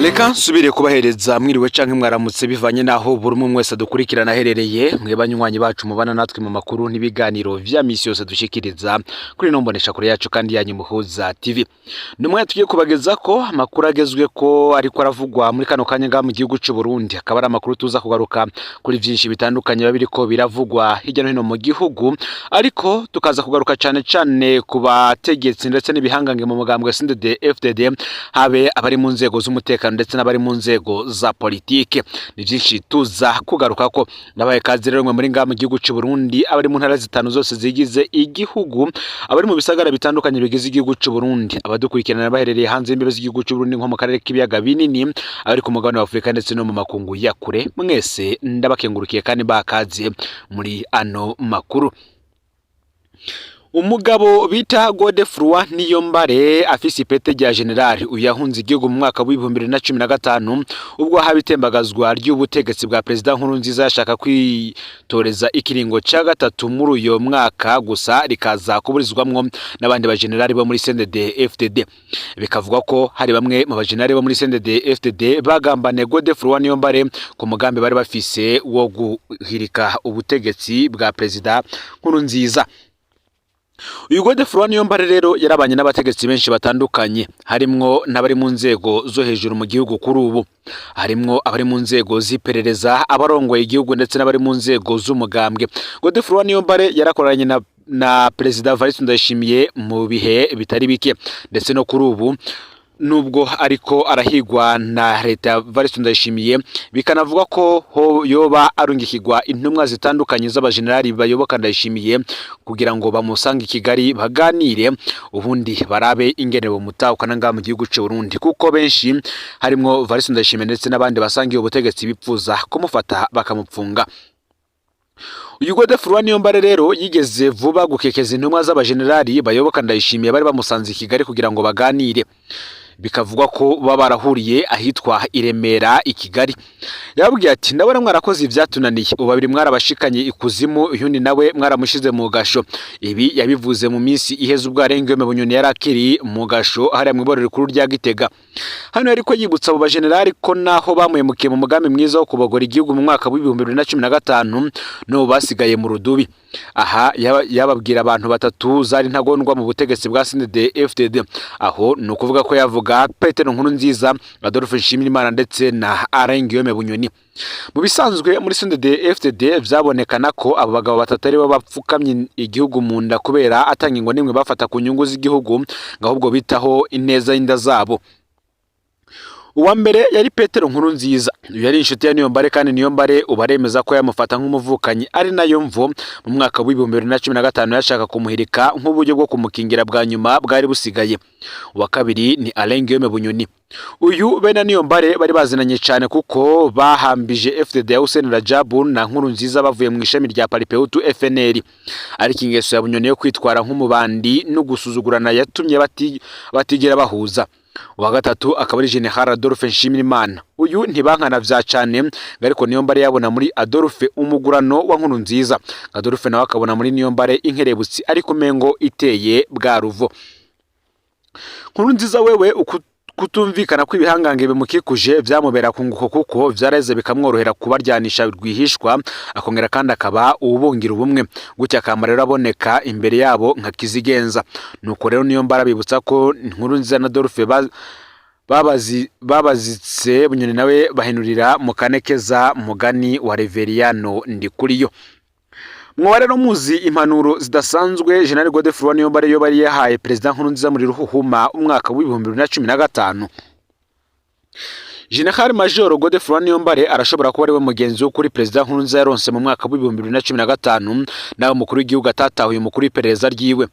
Reka nsubire kubahereza mwiriwe canke mwaramutse bivanye naho buri umwe wese dukurikirana aherereye mwebanywanyi bacu mubana natwe mu makuru n'ibiganiro vya misi yose dushikiriza kuri nombonesha kure yacu kandi yanyu Muhuza TV. Numwe tugiye kubageza ko amakuru agezwe ko ariko aravugwa muri kano kanya nga mu gihugu cy'u Burundi, akaba ari amakuru tuza kugaruka kuri vyinshi bitandukanye babiriko biravugwa hirya no hino mu gihugu, ariko tukaza kugaruka cane ku bategetsi ndetse n'ibihangange mu mugambwe CNDD-FDD, habe abari mu nzego z'umutekano ndetse n'abari mu nzego za politike. Ni byinshi tuza kugaruka ko nabaye kazi rero muri nga mu gihugu cy'u Burundi, abari mu ntara zitanu zose zigize igihugu, abari mu bisagara bitandukanye bigize igihugu cy'u Burundi, abadukurikirana baherereye hanze y'imbibe z'igihugu cy'u Burundi nko mu karere k'ibiyaga binini, abari ku mugabane wa Afrika ndetse no mu makungu ya kure, mwese ndabakengurukiye kandi bakaze muri ano makuru. Umugabo bita Godefroid Niyombare afise ipete rya general uyahunze igihugu mu mwaka wa 2015 ubwo habitembagazwa ry'ubutegetsi bwa president Nkurunziza yashaka kwitoreza ikiringo ca gatatu muri uyo mwaka, gusa rikaza kuburizwamwo n'abandi ba general bo muri CNDD-FDD. Bikavuga ko hari bamwe mu ba general bo muri CNDD-FDD bagambane Godefroid Niyombare ku mugambi bari bafise wo guhirika ubutegetsi bwa president Nkurunziza. Uyu Godefroid Niyombare rero yarabanye n'abategetsi benshi batandukanye, harimwo n'abari mu nzego zo hejuru mu gihugu kuri ubu, harimwo abari mu nzego z'iperereza, abarongoye igihugu ndetse n'abari mu nzego z'umugambwe. Godefroid Niyombare yarakoranye na Perezida Evariste Ndayishimiye mu bihe bitari bike, ndetse no kuri ubu nubwo ariko arahigwa na leta ya Evariste Ndayishimiye, bikanavuga ko yoba arungikirwa intumwa zitandukanye z'abajenerali bayoboka Ndayishimiye kugira ngo bamusange i Kigali baganire, ubundi barabe ingene bomutahukana nga mu gihugu cy'u Burundi, kuko benshi harimwo Evariste Ndayishimiye ndetse n'abandi basangiye ubutegetsi bipfuza kumufata bakamupfunga. Uyu Godefroid Niyombare rero yigeze vuba gukekeza intumwa z'abajenerali bayoboka Ndayishimiye bari bamusanze i Kigali kugira ngo baganire. Bikavugwa ko baba barahuriye ahitwa i Remera i Kigali. Yababwiye ati ndabona mwarakoze ivyatunaniye, ubabiri mwarabashikanye ikuzimu, uyundi nawe mwaramushize mu gasho. Ibi yabivuze mu minsi iheze ubwo Arengiyome Bunyoni yarakiri mu gasho hari mu iborero rikuru rya Gitega. Hano ariko yibutsa abo bajenerali ko naho bamuhemukiye mu mugambi mwiza wo kubogora igihugu mu mwaka wa 2015 no basigaye mu rudubi. Aha yababwira abantu batatu zari ntagondwa mu butegetsi bwa CNDD-FDD. Aho no kuvuga ko yavuga Petero Nkurunziza, Adolphe Nshimirimana ndetse na Arengiyome Bunyoni. Mu bisanzwe muri CNDD-FDD vyabonekana ko abo bagabo batatu ari bo bapfukamye igihugu mu nda kubera atanga ngo nimwe bafata ku nyungu z'igihugu, ngahubwo bitaho ineza y'inda zabo. Uwa mbere yari Petero Nkurunziza, yari inshuti ya Niyombare kandi Niyombare ubaremeza ko yamufata nk'umuvukanyi, ari nayo mvo mu mwaka wa 2015 yashaka kumuhirika nk'uburyo bwo kumukingira bwa nyuma bwari busigaye. Uwa kabiri ni Arengiyome Bunyoni. Uyu bene Niyombare bari bazinanye cyane kuko bahambije FDD ya Hussein Rajabu na Nkurunziza bavuye mu ishami rya Paripeutu FNL. Ariko ingeso ya Bunyoni yo kwitwara nk'umubandi no gusuzugurana yatumye batigera bahuza. Uwa gatatu akaba ari General Adolphe Nshimirimana. Uyu ntibankana vya cane, ariko Niyombare yabona muri Adolphe umugurano wa Nkurunziza. Adolphe nawe akabona muri Niyombare inkerebutsi ariko mengo iteye bwa ruvo. Nkurunziza wewe kutumvikana kw'ibihangange bimukikuje vyamubera kunguko kuko vyareze bikamworohera kubaryanisha rwihishwa, akongera kandi akaba ubungira ubumwe, gutya kamarero aboneka imbere yabo nka kizigenza. Nuko rero Niyombare bibutsa ko Nkurunziza na Adolphe babazitse, Bunyoni nawe bahinurira mu kanekeza mugani wa Reveriyano Ndikuriyo. Mwa rero muzi impanuro zidasanzwe General Godefroid Niyombare yo bari yahaye President Nkurunziza muri Ruhuhuma umwaka wa 2015. General Major Godefroid Niyombare arashobora kuba ari we mugenzi wo kuri President Nkurunziza yaronse mu mwaka wa 2015, nawe umukuru w'igihugu atatahuye umukuru w'iperereza ryiwe.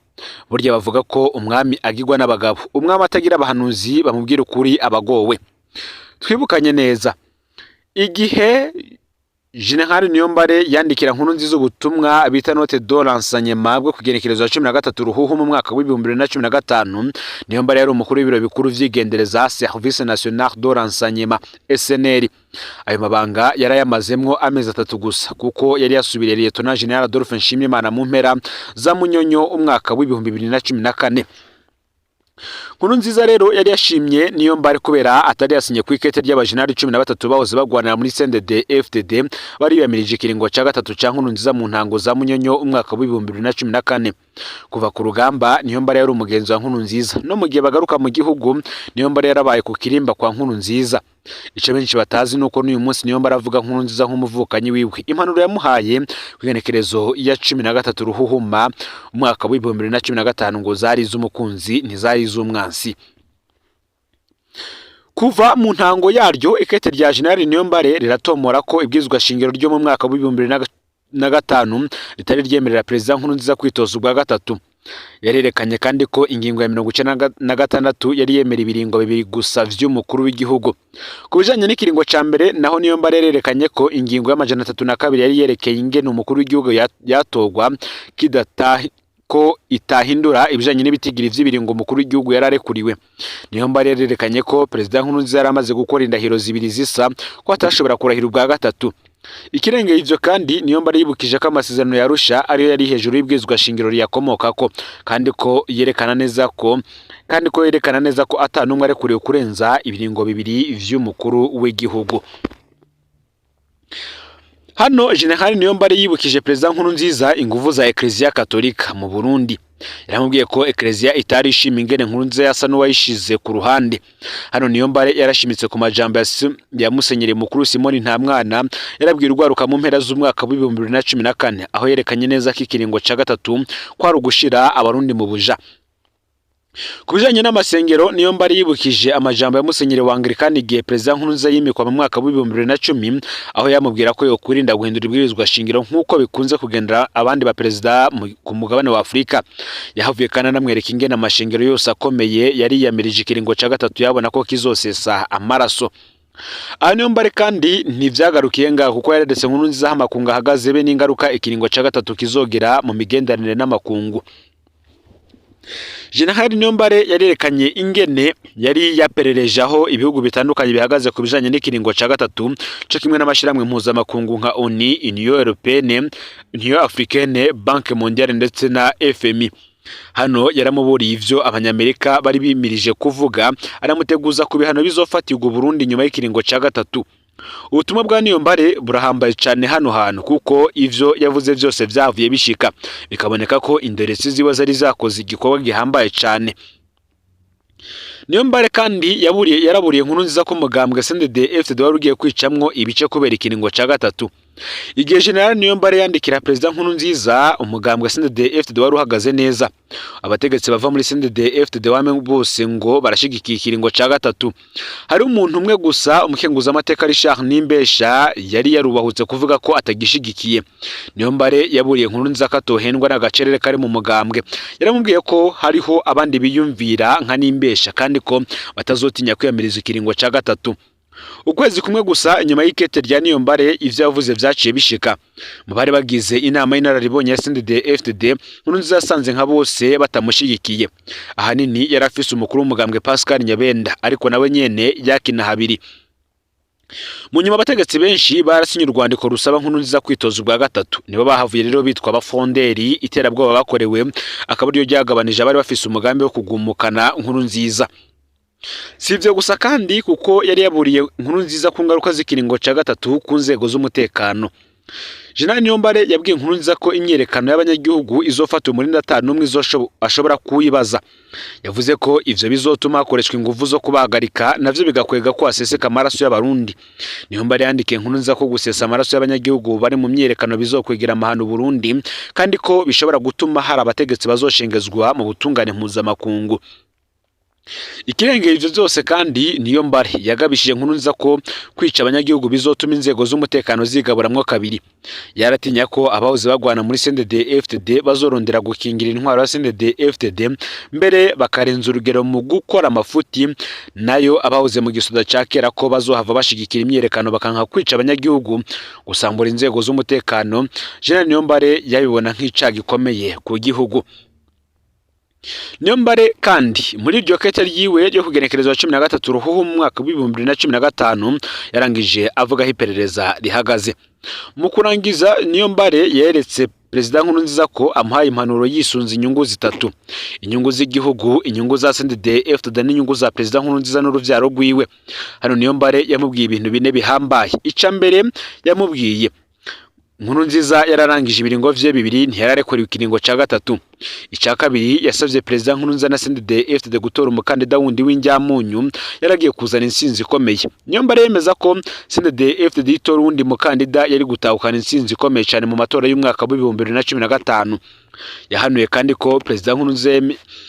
Burya bavuga ko umwami agirwa n'abagabo, umwami atagira abahanuzi bamubwira ukuri abagowe. Twibukanye neza igihe General Niyombare yandikira Nkurunziza ubutumwa bita note de renseignement bwo kugenekerezo ya 13 Ruhuhu mu mwaka wa 2015. Niyombare yari umukuru w'ibiro bikuru vy'igendereza Service National de Renseignement SNL. Ayo mabanga yarayamazemwo amezi 3 gusa kuko yari yasubiriye Lieutenant General Adolphe Nshimirimana mu mpera za Munyonyo umwaka wa 2014. Nkurunziza rero yari yashimye Niyombare kubera atari yasinye ku ikete ry'abajenali 13 bahoze bagwanira muri CNDD FDD bari yamirije ikiringo ca gatatu ca Nkurunziza mu ntango za Munyonyo umwaka wa 2014. Kuva ku rugamba Niyombare yari umugenzi wa Nkurunziza, no mu gihe bagaruka mu gihugu Niyombare yarabaye ku kirimba kwa Nkurunziza. Ico benshi batazi nuko n'uyu munsi Niyombare avuga Nkurunziza nk'umuvukanyi wiwe. Impanuro yamuhaye kwigenekerezo ya 13 Ruhuhuma umwaka wa 2015 ngo zari iz'umukunzi ntizari iz'umwansi. Kuva mu ntango yaryo ikete rya General Niyombare riratomora ko ibwizwa shingiro ryo mu mwaka wa 2005 ritari ryemerera President Nkurunziza kwitoza ubwa gatatu. Yarerekanye kandi ko ingingo ya 96 yari yemera ibiringo bibiri gusa vy'umukuru w'igihugu. Ku bijanye n'ikiringo ca mbere naho Niyombare yarerekanye ko ingingo ya 302 yari yerekeye ingene umukuru w'igihugu yatogwa ko itahindura ibijanye n'ibitigiri vy'ibiringo umukuru w'igihugu yararekuriwe. Niyombare yarerekanye ko President Nkurunziza yaramaze gukora indahiro zibiri zisa ko atashobora kurahira ubwa gatatu. Ikirengeye ivyo kandi Niyombare yibukije ko amasezerano ya Arusha ariyo yari hejuru y'ibwizwa shingiro riyakomokako kandi ko yerekana neza ko atanumwe arekuriwe kurenza ibiringo bibiri vy'umukuru w'igihugu. Hano General Niyombare yibukije President Nkurunziza inguvu za Ecclesia Katolika mu Burundi. Yaramubwiye ko Ecclesia itari ishima ingene Nkurunziza yasa n'uwayishize ku ruhande. Hano Niyombare yarashimitse ku majambo ya Musenyeri mukuru Simoni Ntamwana yarabwiye urwaruka mu mpera z'umwaka wa 2014 aho yerekanye neza ko ikiringo ca gatatu kwari ugushira abarundi mu buja. Kubijanye n'amasengero Niyombare yibukije amajambo ya Musenyeri wa Anglikani igihe President Nkurunziza yimikwa mu mwaka wa 2010 aho yamubwira ko yo kurinda guhindura ibwirizwa shingiro nk'uko bikunze kugendera abandi ba president ku mugabane wa Afrika. Yahavuye kandi anamwereka ingene amashengero yose akomeye yari yamirije ikiringo ca gatatu yabona ko kizosesa amaraso. Niyombare kandi ntivyagarukiye ngaho kuko yaredetse Nkurunziza amakungu ahagaze be n'ingaruka ikiringo ca gatatu kizogera mu migenderanire n'amakungu. General Niyombare yarerekanye ingene yari yaperereje aho ibihugu bitandukanye bihagaze ku bijanye n'ikiringo ca gatatu cyo kimwe n'amashiramwe mpuzamakungu nka ONU, Union Européenne, Union Africaine, Banque Mondiale ndetse na FMI. Hano yaramuburiye ivyo abanyamerika bari bimirije kuvuga, aramuteguza ku bihano bizofatirwa Burundi nyuma y'ikiringo ca gatatu. Ubutumwa bwa Niyombare burahambaye cyane hano hantu kuko ivyo yavuze byose vyavuye bishika, bikaboneka ko indoresi ziwe zari zakoze igikorwa gihambaye cyane. Niyombare kandi yaraburiye Nkurunziza ko umugambwe CNDD FDD wari ugiye kwicamwo ibice kubera ikiringo ca gatatu. Igihe General Niyombare yandikira President Nkurunziza umugambwe CNDD FDD wari uhagaze neza. Abategetsi bava muri CNDD FDD wame bose ngo barashigikiye ikiringo ca gatatu. Hari umuntu umwe gusa umukenguza amateka Richard Nimbesha yari yarubahutse kuvuga ko atagishigikiye. Niyombare yaburiye Nkurunziza ko atohendwa n'agacerere kari mu mugambwe. Yaramubwiye ko hariho abandi biyumvira nka Nimbesha kandi ko batazotinya kwiyamiriza ikiringo ca gatatu. Ukwezi kumwe gusa inyuma y'ikete rya Niyombare ivyo yavuze vyaciye bishika. Mu bari bagize inama y'inararibonye ya CNDD FDD Nkurunziza yasanze nka bose batamushigikiye. Ahanini yarafise umukuru w'umugambwe Pascal Nyabenda ariko nawe nyene yakina habiri. Mu nyuma abategetsi benshi barasinye urwandiko rusaba Nkurunziza kwitoza ubwa gatatu. Nibo bahavuye rero bitwa abafonderi iterabwoba bakorewe akaba ryo ryagabanije abari bafise umugambi wo kugumukana Nkurunziza. Sivyo gusa kandi kuko yari yaburiye Nkurunziza ku ngaruka z'ikiringo ca gatatu ku nzego z'umutekano. General Niyombare yabwiye Nkurunziza ko imyerekano y'abanyagihugu izofata umurinda n'umwe ashobora kuyibaza. Yavuze ko ivyo bizotuma hakoreshwa inguvu zo kubahagarika navyo bigakwega ko aseseka amaraso y'abarundi. Niyombare yandikiye Nkurunziza ko gusesa amaraso y'abanyagihugu bari mu myerekano bizokwegera amahano Burundi kandi ko bishobora gutuma hari abategetsi bazoshengezwa mu butungane mpuzamakungu. Ikirengeye ivyo byose kandi Niyombare yagabishije Nkurunziza ko kwica abanyagihugu bizotuma inzego z'umutekano zigaburamwo kabiri. Yaratinya ko abahoze bagwana muri CNDD FDD bazorondera gukingira intwaro ya CNDD FDD mbere bakarenza urugero mu gukora amafuti, nayo abahoze mu gisoda ca kera ko bazohava bashigikira imyerekano bakanka kwica abanyagihugu gusambura inzego z'umutekano. General Niyombare yabibona nk'icaha gikomeye ku gihugu. Niyombare kandi muri iryo kete ryiwe ryo kugenekereza 13 Ruhuhuma mu mwaka wa 2015 yarangije avuga iperereza rihagaze. Mu kurangiza Niyombare yeretse Perezida Nkurunziza ko amuhaye impanuro yisunze inyungu zitatu: inyungu z'igihugu, inyungu za CNDD-FDD n'inyungu za Perezida Nkurunziza n'uruvyaro rwiwe. Hano Niyombare yamubwiye ibintu bine bihambaye. Ica mbere yamubwiye Nkurunziza yararangije ibiringo vye bibiri, ntiyararekuriwe ikiringo ca gatatu. Ica kabiri yasavye Perezida Nkurunziza na CNDD-FDD gutora umukandida wundi w'injyamunyu yaragiye kuzana intsinzi ikomeye. Niyombare yemeza ko CNDD-FDD itora wundi mukandida yari gutahukana intsinzi ikomeye cyane mu matora y'umwaka wa 2015. Yahanuye kandi ko Perezida Nkurunziza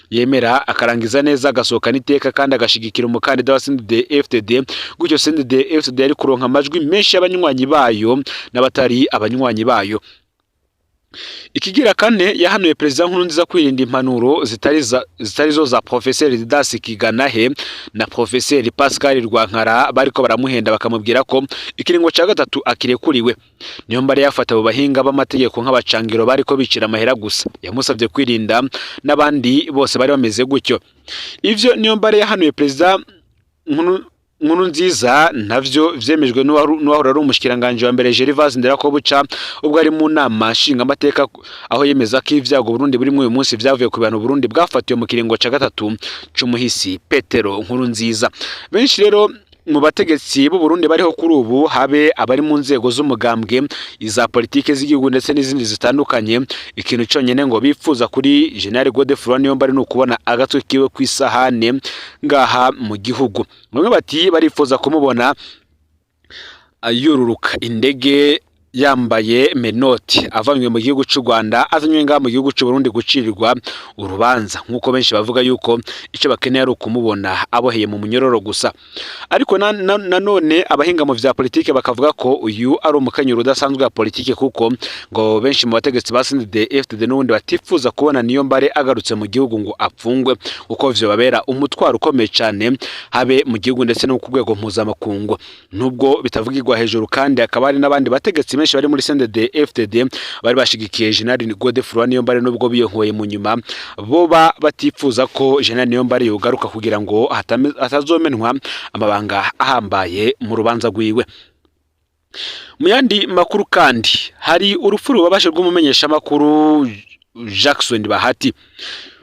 yemera akarangiza neza agasohokana iteka kandi agashigikira umukandida wa CNDD-FDD, gutyo CNDD-FDD yari kuronka amajwi menshi y'abanywanyi bayo n'abatari abanywanyi bayo. Ikigira kane yahanuye Perezida Nkurunziza kwirinda impanuro zitari zo za Professeur Didas Kiganahe na Professeur Pascal Rwankara bariko baramuhenda bakamubwira ko ikiringo ca gatatu akirekuriwe. Niyombare yafata abo bahinga b'amategeko nk'abacangiro bariko bicira amahera gusa. Yamusavye kwirinda n'abandi bose bari bameze gutyo. Ivyo Niyombare yahanuye Perezida Nkurunziza navyo vyemejwe n'uwahora ari umushikiranganje wa mbere Gervais Nderakobuca ubwo ari mu nama nshinga amateka, aho yemeza ko ivyago Burundi buri uyu munsi vyavuye ku bantu Burundi bwafatiwe mu kiringo ca gatatu c'umuhisi Petero Nkurunziza. Benshi rero mu bategetsi b'u Burundi bariho kuri ubu, habe abari mu nzego z'umugambwe, iza politike z'igihugu ndetse n'izindi zitandukanye, ikintu cyonyene ngo bipfuza kuri General Godefroid Niyombare no kubona agatwe kiwe kwisahane ngaha mu gihugu. Bamwe bati barifuza kumubona yururuka indege yambaye menoti avanywe mu gihugu cy'u Rwanda azanywe ngaha mu gihugu cy'u Burundi gucirirwa urubanza, nkuko benshi bavuga yuko icyo bakeneye ari ukumubona aboheye mu munyororo gusa. Ariko nanone abahinga mu vya politike bakavuga ko uyu ari umukanyuro udasanzwe wa politike, kuko ngo benshi mu bategetsi ba CNDD-FDD n'ubundi batifuza kubona Niyombare agarutse mu gihugu ngo apfungwe, uko vyo babera umutwaro ukomeye cyane habe mu gihugu ndetse no ku rwego mpuzamakungu. Nubwo bitavugirwa hejuru kandi akaba ari n'abandi bategetsi bari muri CNDD-FDD bari bashigikiye General Godefroid Niyombare nubwo biyohoye mu nyuma, bo batifuza ko General Niyombare yogaruka kugira ngo atazomenwa amabanga ahambaye mu rubanza rwiwe. Mu yandi makuru kandi hari urupfu rubabashe rw'umumenyesha makuru Jackson Bahati.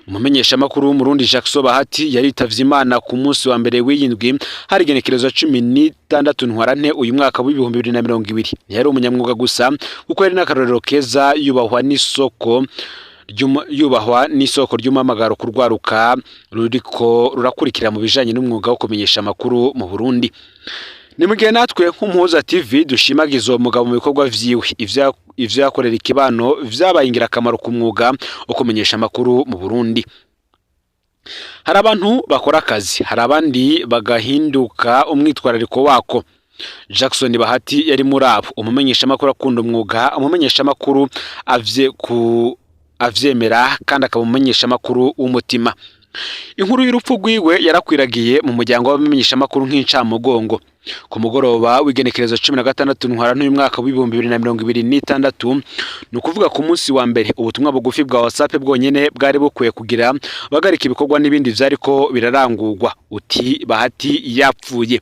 Umumenyesha makuru w'umurundi Jackson Bahati yaritavye Imana ku munsi wa mbere w'iyindwi hari igenekerezo 16 Ntwarante uyu mwaka wa 2020. Yari umunyamwuga gusa kuko yari n'akarorero keza yubahwa n'isoko ry'umamagaro kurwaruka ruriko rurakurikira mu bijanye n'umwuga wo kumenyesha makuru mu Burundi. Ni mugihe natwe nk'Umuhuza TV dushimagiza uwo mugabo mu bikorwa vyiwe, ivyo yakorera ikibano vyabaye ingirakamaro ku mwuga wo kumenyesha makuru mu Burundi. Hari abantu bakora akazi, hari abandi bagahinduka umwitwarariko wako. Jackson Bahati yari muri abo, umumenyesha makuru akunda umwuga, umumenyesha makuru avyemera kandi akaba umumenyesha makuru w'umutima. Inkuru y'urupfu rwiwe yarakwiragiye mu muryango w'abamenyesha makuru nk'incamugongo. Ku mugoroba w'igenekerezo 16 Ntwarante uyu mwaka wa 2026, ni ukuvuga ku munsi wa mbere, ubutumwa bugufi bwa WhatsApp bwonyene bwari bukwiye kugira bagarika ibikorwa n'ibindi vyariko birarangurwa uti Bahati yapfuye.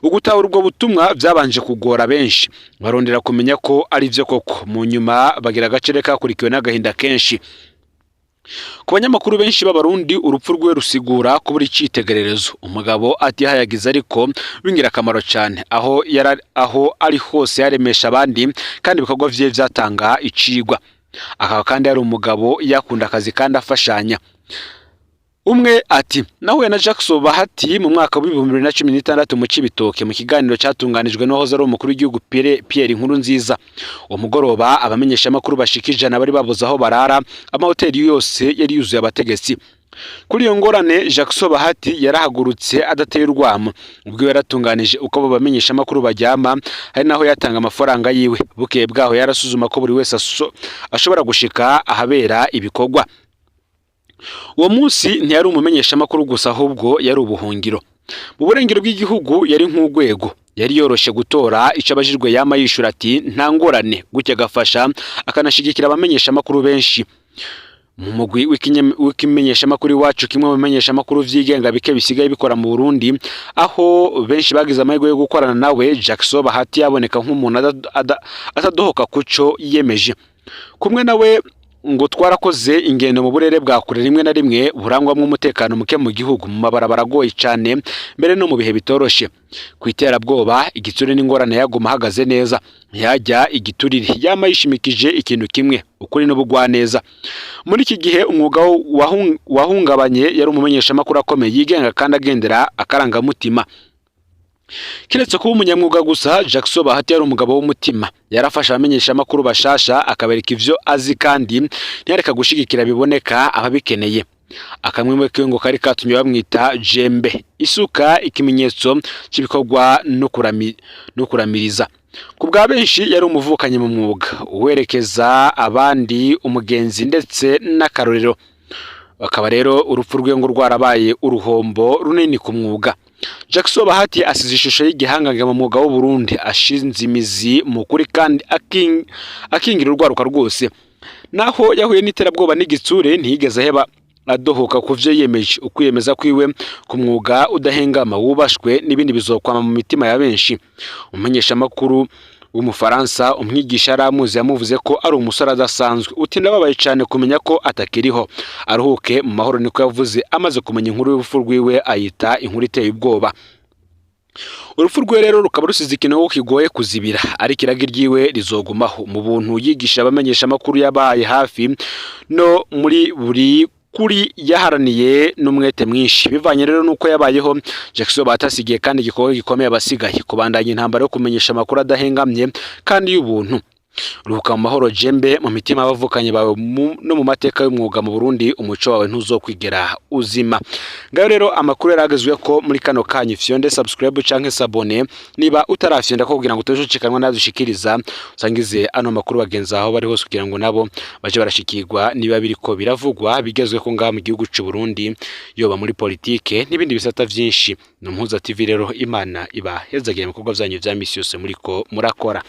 Ugutahura ubwo butumwa byabanje kugora benshi, barondera kumenya ko ari vyo koko, mu nyuma bagira agacere kakurikiwe n'agahinda kenshi. Ku banyamakuru benshi b'abarundi urupfu rwe rusigura ko buri citegererezo. Umugabo atihayagiza ariko bingirakamaro cyane, aho ari hose yaremesha abandi kandi ibikorwa vye vyatanga icigwa. Akaba kandi ari umugabo yakunda akazi kandi afashanya. Umwe ati nahuye na Jackson Bahati mu mwaka wa 2016 mu Cibitoke mu kiganiro cyatunganijwe n'uwahoze ari umukuru w'igihugu Pierre Nkurunziza. Uwo mugoroba abamenyesha makuru bashikijana bari babuze aho barara, amahoteli yose yari yuzuye abategetsi. Kuri iyo ngorane Jackson Bahati yarahagurutse adateye urwamo, ubwo yaratunganije uko abo bamenyesha makuru bajyama, hari naho yatanga amafaranga yiwe. Bukeye bwaho yarasuzuma ko buri wese ashobora gushika ahabera ibikorwa. Uwo munsi ntiyari umumenyesha makuru gusa, ahubwo yari ubuhungiro. Mu burengero bw'igihugu yari nk'ugwego, yari yoroshe gutora ico abajijwe yama yishura ati nta ngorane, gutya gafasha akanashigikira abamenyesha makuru benshi. Mu mugwi w'ikimenyesha makuru wacu, kimwe mu menyesha makuru vyigenga bike bisigaye bikora mu Burundi, aho benshi bagize amahirwe yo gukorana nawe, Jackson Bahati yaboneka nk'umuntu atadohoka kuco yemeje. kumwe nawe ngo twarakoze ingendo mu burere bwa kure rimwe na rimwe burangwamo umutekano muke mu gihugu, mu mabarabara agoye cyane mbere no mu bihe bitoroshe. Ku iterabwoba igitsure n'ingorane yaguma ahagaze neza, ntiyajya igiturire, yama yishimikije ikintu kimwe, ukuri n'ubugwaneza. Muri iki gihe umwuga wahungabanye, yari umumenyeshamakuru akomeye yigenga kandi agendera akarangamutima. Kiretse kuba umunyamwuga gusa, Jackson Bahati yari umugabo w'umutima. Yarafasha abamenyesha amakuru bashasha akabereka ivyo azi kandi ntiyareka gushigikira biboneka ababikeneye. Akamwemwe ngo kari katumye bamwita Jembe, isuka ikimenyetso cy'ibikorwa no kuramiriza. Ku bwa benshi yari umuvukanye mu mwuga, uwerekeza abandi, umugenzi ndetse n'akarorero. Akaba rero urupfu rwe ngo rwarabaye uruhombo runini ku mwuga. Jackson Bahati asize ishusho y'igihangange mu mwuga w'u Burundi, ashinze imizi mu kuri kandi akingira urwaruka rwose. Naho yahuye n'iterabwoba n'igitsure, ntiyigeze aheba adohoka ku vyo yemeje. Ukwiyemeza kwiwe ku mwuga udahengama wubashwe n'ibindi bizokwama mu mitima ya benshi. Umumenyesha makuru w'umufaransa umwigisha aramuzi yamuvuze ko ari umusore adasanzwe. Uti ndababaye cyane kumenya ko atakiriho, aruhuke mu mahoro, niko yavuze amaze kumenya inkuru y'urupfu rwiwe, ayita inkuru iteye ubwoba. Urupfu rwe rero rukaba rusize ikintu kigoye kuzibira, ariko iragi ryiwe rizogumaho. Mu buntu yigisha abamenyesha makuru yabaye hafi no muri buri kuri yaharaniye n'umwete mwinshi. Bivanye rero nuko yabayeho, Jackson Bahati asigiye kandi igikorwa gikomeye abasigaye, kubandanya intambara yo kumenyesha amakuru adahengamye kandi y'ubuntu. Ruhuka mu mahoro Jembe, mu mitima y'abavukanye bawe no mu mateka y'umwuga mu Burundi, umuco wawe ntuzokwigera uzima. Ngayo rero amakuru yaragezwe ko muri kano kanyu, fyonde subscribe canke sabone niba utarafyonda ko kugira ngo utojucikanwa nadushikiriza, usangize ano makuru bagenza aho bari hose kugira ngo nabo baje barashikirwa niba biriko biravugwa bigezwe ko ngaha mu gihugu cy'u Burundi, yoba muri politike n'ibindi bisata vyinshi. No Mpuza TV rero, Imana iba hezagiye mu bikorwa vyanyu vya misi yose muriko murakora.